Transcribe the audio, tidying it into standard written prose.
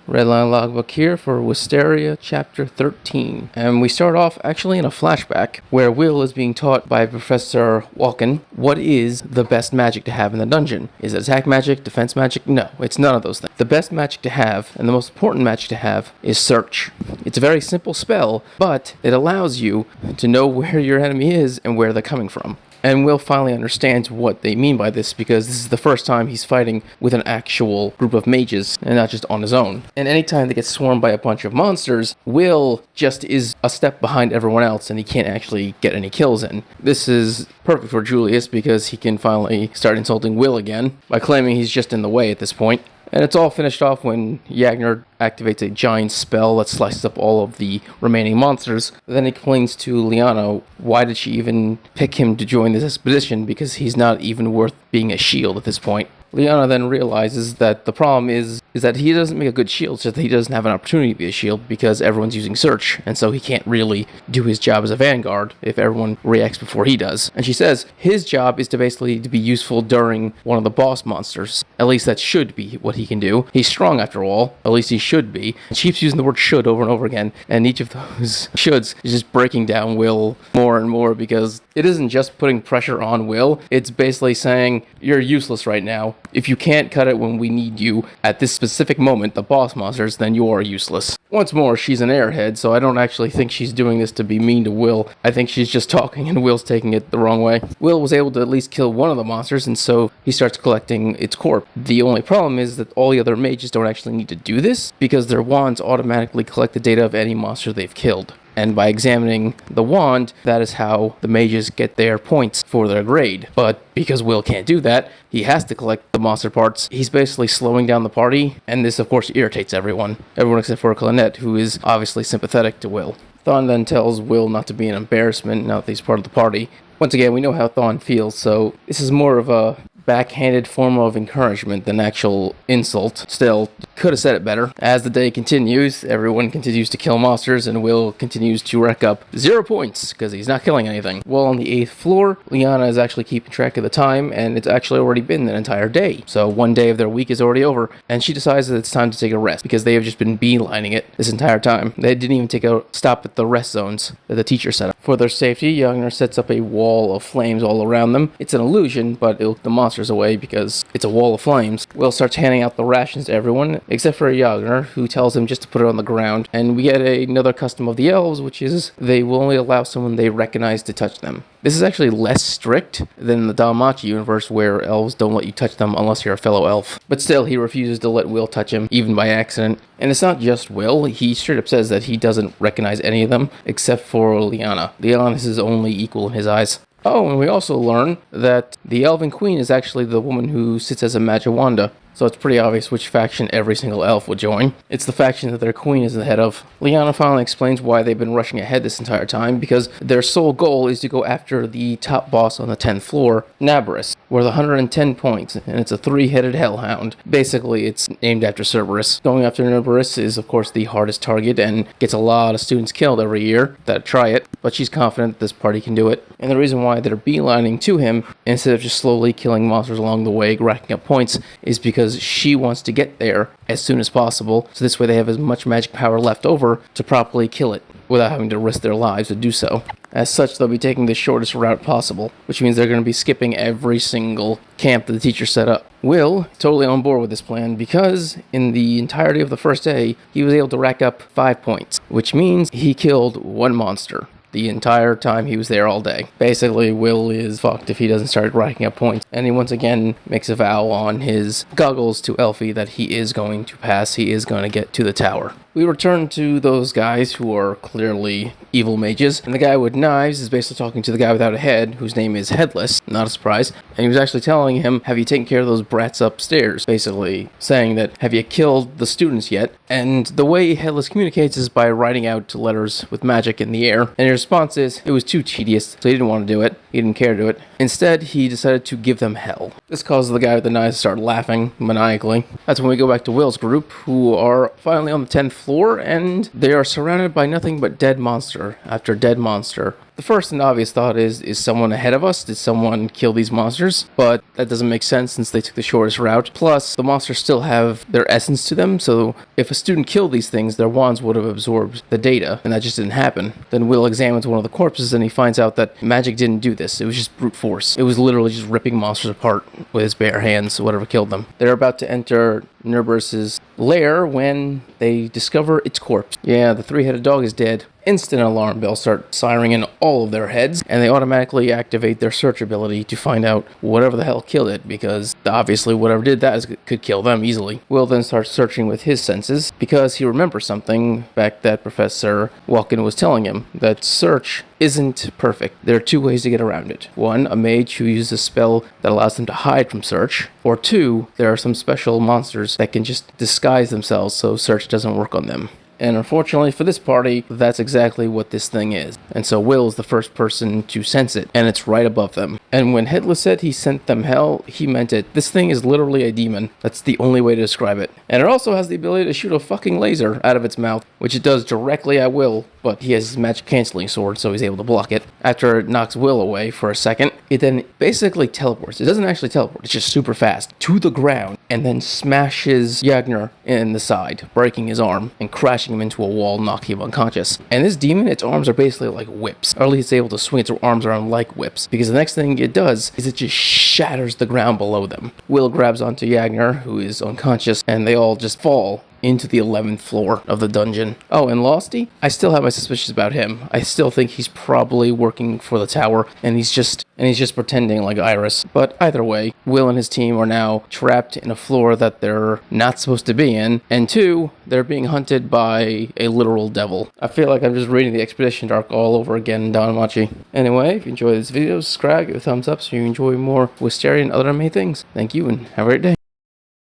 Redline logbook here for Wistoria chapter 13. And we start off actually in a flashback where Will is being taught by Professor Walken what is the best magic to have in the dungeon. Is it attack magic, defense magic? No, it's none of those things. The best magic to have, and the most important magic to have, is search. It's a very simple spell, but it allows you to know where your enemy is and where they're coming from. And Will finally understands what they mean by this because this is the first time he's fighting with an actual group of mages and not just on his own. And anytime they get swarmed by a bunch of monsters, Will just is a step behind everyone else and he can't actually get any kills in. This is perfect for Julius because he can finally start insulting Will again by claiming he's just in the way at this point. And it's all finished off when Yagner activates a giant spell that slices up all of the remaining monsters. Then he complains to Liana why did she even pick him to join this expedition because he's not even worth being a shield at this point. Liana then realizes that the problem is that he doesn't make a good shield, so that he doesn't have an opportunity to be a shield because everyone's using search, and so he can't really do his job as a vanguard if everyone reacts before he does. And she says his job is to basically to be useful during one of the boss monsters. At least that should be what he can do. He's strong after all, at least he should be. And she keeps using the word should over and over again, and each of those shoulds is just breaking down Will more and more because it isn't just putting pressure on Will, it's basically saying you're useless right now. If you can't cut it when we need you at this specific moment, the boss monsters, then you are useless. Once more, she's an airhead, so I don't actually think she's doing this to be mean to Will. I think she's just talking and Will's taking it the wrong way. Will was able to at least kill one of the monsters, and so he starts collecting its corpse. The only problem is that all the other mages don't actually need to do this because their wands automatically collect the data of any monster they've killed. And by examining the wand, that is how the mages get their points for their grade. But because Will can't do that, he has to collect the monster parts. He's basically slowing down the party, and this of course irritates everyone. Everyone except for Clonette, who is obviously sympathetic to Will. Thawne then tells Will not to be an embarrassment now that he's part of the party. Once again, we know how Thawne feels, so this is more of a backhanded form of encouragement than actual insult. Still, could have said it better. As the day continues, everyone continues to kill monsters and Will continues to rack up 0 points because he's not killing anything. While on the 8th floor, Liana is actually keeping track of the time and it's actually already been an entire day. So one day of their week is already over and she decides that it's time to take a rest because they have just been beelining it this entire time. They didn't even take a stop at the rest zones that the teacher set up. For their safety, Yagner sets up a wall of flames all around them. It's an illusion, but the monsters away because it's a wall of flames. Will starts handing out the rations to everyone except for Yagner, who tells him just to put it on the ground. And we get another custom of the elves, which is they will only allow someone they recognize to touch them. This is actually less strict than the Dalmachi universe where elves don't let you touch them unless you're a fellow elf. But still, he refuses to let Will touch him, even by accident. And it's not just Will, he straight up says that he doesn't recognize any of them except for Liana. Liana is his only equal in his eyes. Oh, and we also learn that the Elven Queen is actually the woman who sits as a Majawanda. So it's pretty obvious which faction every single elf would join. It's the faction that their queen is the head of. Liana finally explains why they've been rushing ahead this entire time, because their sole goal is to go after the top boss on the 10th floor, Nabarus, worth 110 points, and it's a 3-headed hellhound. Basically, it's named after Cerberus. Going after Nabarus is, of course, the hardest target, and gets a lot of students killed every year that try it, but she's confident that this party can do it. And the reason why they're beelining to him, instead of just slowly killing monsters along the way, racking up points, is because she wants to get there as soon as possible, so this way they have as much magic power left over to properly kill it without having to risk their lives to do so. As such, they'll be taking the shortest route possible, which means they're going to be skipping every single camp that the teacher set up. Will, totally on board with this plan, because in the entirety of the first day, he was able to rack up 5 points, which means he killed 1 monster the entire time he was there all day. Basically, Will is fucked if he doesn't start racking up points. And he once again makes a vow on his goggles to Elfie that he is going to pass, he is going to get to the tower. We return to those guys who are clearly evil mages, and the guy with knives is basically talking to the guy without a head, whose name is Headless, not a surprise, and he was actually telling him, have you taken care of those brats upstairs? Basically saying that, have you killed the students yet? And the way Headless communicates is by writing out letters with magic in the air, and his response is, it was too tedious, so he didn't want to do it, he didn't care to do it. Instead, he decided to give them hell. This causes the guy with the knives to start laughing maniacally. That's when we go back to Will's group, who are finally on the 10th floor, and they are surrounded by nothing but dead monster after dead monster. The first and obvious thought is someone ahead of us? Did someone kill these monsters? But that doesn't make sense since they took the shortest route. Plus, the monsters still have their essence to them, so if a student killed these things, their wands would have absorbed the data, and that just didn't happen. Then Will examines one of the corpses and he finds out that magic didn't do this. It was just brute force. It was literally just ripping monsters apart with his bare hands, whatever killed them. They're about to enter Nerberus's lair when they discover its corpse. Yeah, the three-headed dog is dead. Instant alarm bells start sirening in all of their heads, and they automatically activate their search ability to find out whatever the hell killed it, because obviously whatever did that could kill them easily. Will then starts searching with his senses, because he remembers something back that Professor Walken was telling him, that search isn't perfect. There are two ways to get around it. One, a mage who uses a spell that allows them to hide from search, or two, there are some special monsters that can just disguise themselves so search doesn't work on them. And unfortunately for this party, that's exactly what this thing is. And so Will is the first person to sense it, and it's right above them. And when Headless said he sent them hell, he meant it. This thing is literally a demon. That's the only way to describe it. And it also has the ability to shoot a fucking laser out of its mouth, which it does directly at Will, but he has his magic canceling sword, so he's able to block it. After it knocks Will away for a second, it then basically teleports. It doesn't actually teleport, it's just super fast, to the ground, and then smashes Yagner in the side, breaking his arm and crashing him into a wall, knocking him unconscious. And this demon, its arms are basically like whips, or at least it's able to swing its arms around like whips, because the next thing it does is it just shatters the ground below them. Will grabs onto Yagner, who is unconscious, and they all just fall into the 11th floor of the dungeon. Oh, and Losty? I still have my suspicions about him. I still think he's probably working for the tower, and he's just pretending like Iris. But either way, Will and his team are now trapped in a floor that they're not supposed to be in, and two, they're being hunted by a literal devil. I feel like I'm just reading the Expedition arc all over again in Danmachi. Anyway, if you enjoyed this video, subscribe, give it a thumbs up so you enjoy more Wisteria and other amazing things. Thank you, and have a great day.